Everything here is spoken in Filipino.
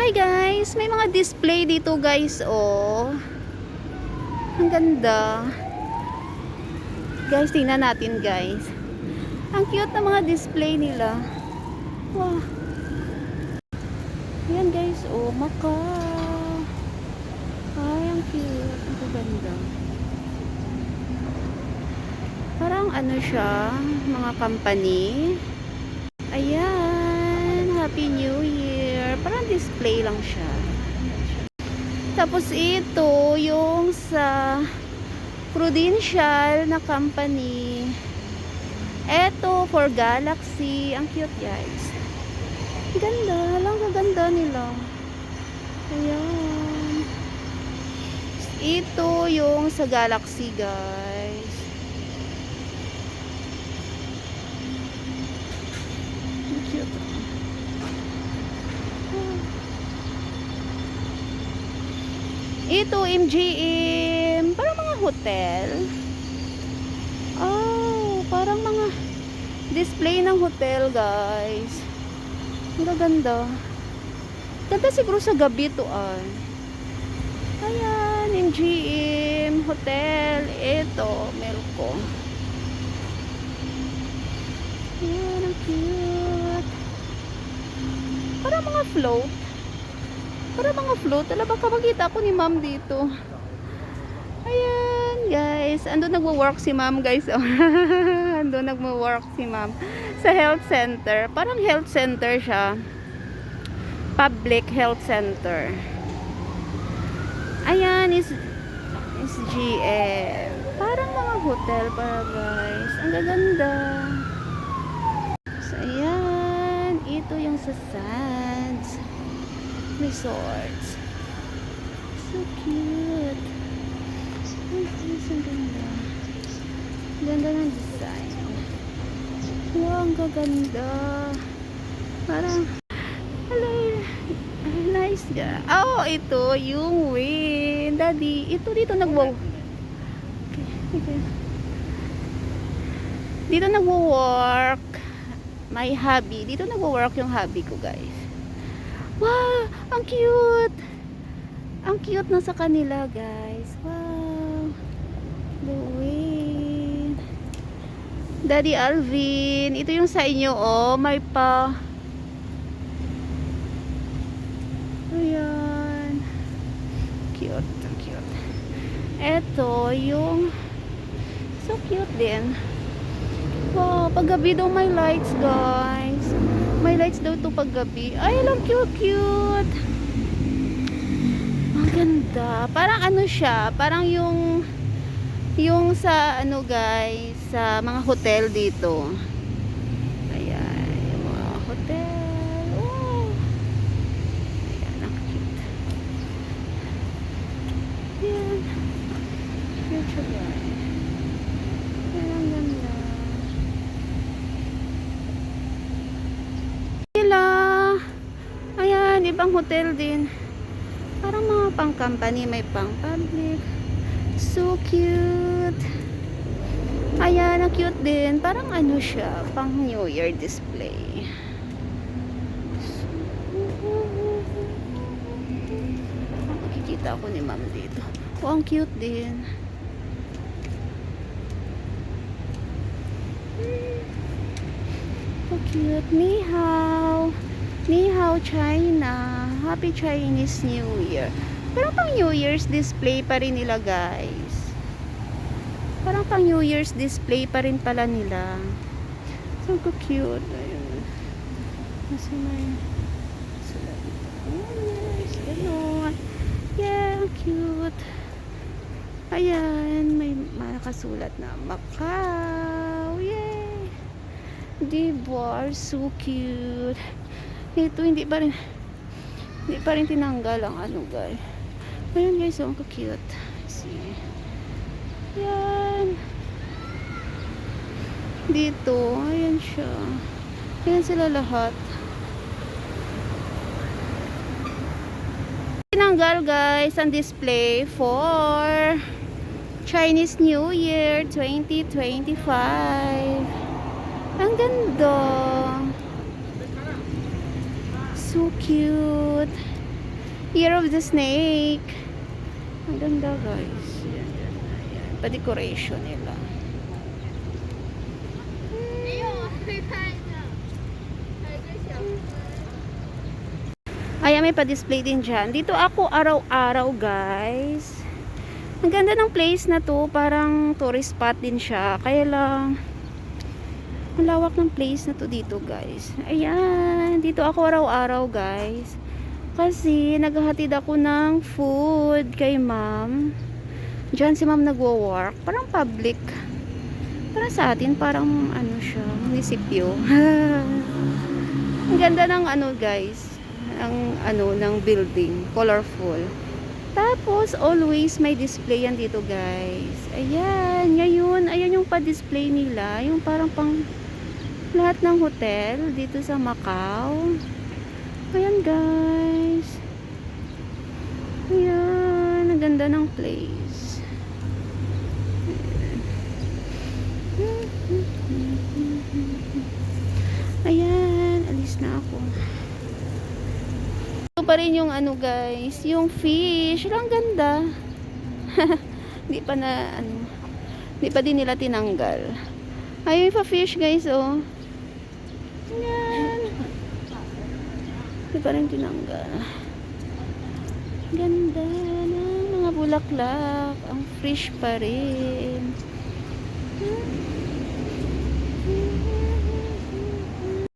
Hi guys, may mga display dito guys, oh. Ang ganda. Guys, tingnan natin guys. Ang cute na mga display nila. Wow. Ayan guys, oh, Macau. Ay, ang cute. Ang ganda. Parang ano siya, mga company. Ayan, Happy New Year. Parang display lang siya. Tapos ito, yung sa Prudential na company. Ito, for Galaxy. Ang cute guys. Ganda, lang kaganda nila. Ayan. Ito yung sa Galaxy guys. Ang cute. Ito, MGM. Parang mga hotel. Oh, parang mga display ng hotel, guys. Ang ganda. Ganda siguro sa gabi to, ah. Ayan, MGM hotel. Ito, Melco. Ayan, ang cute. Parang mga float. Para mga float. Alam ba, makita ko ni ma'am dito. Ayan, guys. Ando nagwo-work si ma'am, guys. Ando nagwo-work si ma'am sa health center. Parang health center siya. Public health center. Ayan, is GM. Parang mga hotel para, guys. Ang gaganda. So, ayan. Ito yung sa Sands Resorts. So cute. Ang ganda. Ganda ng design. Wow, ang gaganda. Parang nice ga. Oh, ito yung Win. Daddy, ito dito nagwo. Okay. Dito nagwo-work my hubby. Dito nagwo-work yung hubby ko, guys. Wow, ang cute. Ang cute na sa kanila, guys. Wow. The Win. Daddy Alvin. Ito yung sa inyo, oh. May pa. Ayan. Cute. Ang cute. Ito yung so cute din. Wow. Paggabi daw may lights, guys. May lights daw ito paggabi. Ay, lang cute. Ang ganda. Parang ano siya. Parang yung sa ano guys, sa mga hotel dito. Ayan, yung mga hotel. Oh. Ayan, ang cute. Ayan. Cute siya guys. Ayan, ang ganda. Sila. Ayan, ibang hotel din. Parang mga pang company, may pang public. So cute. Ayan, ang cute din. Parang ano siya, pang New Year display. Makikita ako ni ma'am dito. Oh, ang cute din. So cute. Ni hao. Ni hao, China. Happy Chinese New Year. Pero pang New Year's display pa rin nila, guys. Parang pang New Year's display pa rin pala nila. So cute. Ayun. Kasi may sulat. Yes, gano'n. Yeah, cute. Ayan, may makasulat na Macau. Yay! Diba? So cute. Ito, hindi pa rin tinanggal ang ano, guys. Ayan, guys, oh, ang cute. See? Yan. Dito, ayan siya. Ayan sila lahat. Tinanggal, guys, ang display for Chinese New Year 2025. Ang ganda. So cute. Year of the Snake. Ang ganda guys. Yan, yan, yan. Pa-decoration nila. Ayan, may pa-display din dyan. Dito ako araw-araw guys. Ang ganda ng place na to. Parang tourist spot din siya. Kaya lang ang lawak ng place na to dito guys. Ayan, dito ako araw-araw guys. Kasi naghahatid ako ng food kay ma'am. Diyan si ma'am nagwo-work. Parang public. Para sa atin, parang ano siya, munisipyo. Ang ganda ng ano guys. Ang ano ng building. Colorful. Tapos, always may display yan dito guys. Ayan, ngayon, ayan yung pa-display nila. Yung parang pang lahat ng hotel dito sa Macau. Ayan guys. Ayan, ang ganda ng place. Ayan, alis na ako. Ito pa rin yung ano guys, yung fish. Ang ganda. Hindi pa na ano, hindi pa din nila tinanggal. Ayun pa fish guys, oh. Ayan. Hindi pa rin tinanggal. Ganda ng mga bulaklak. Ang fresh pa rin.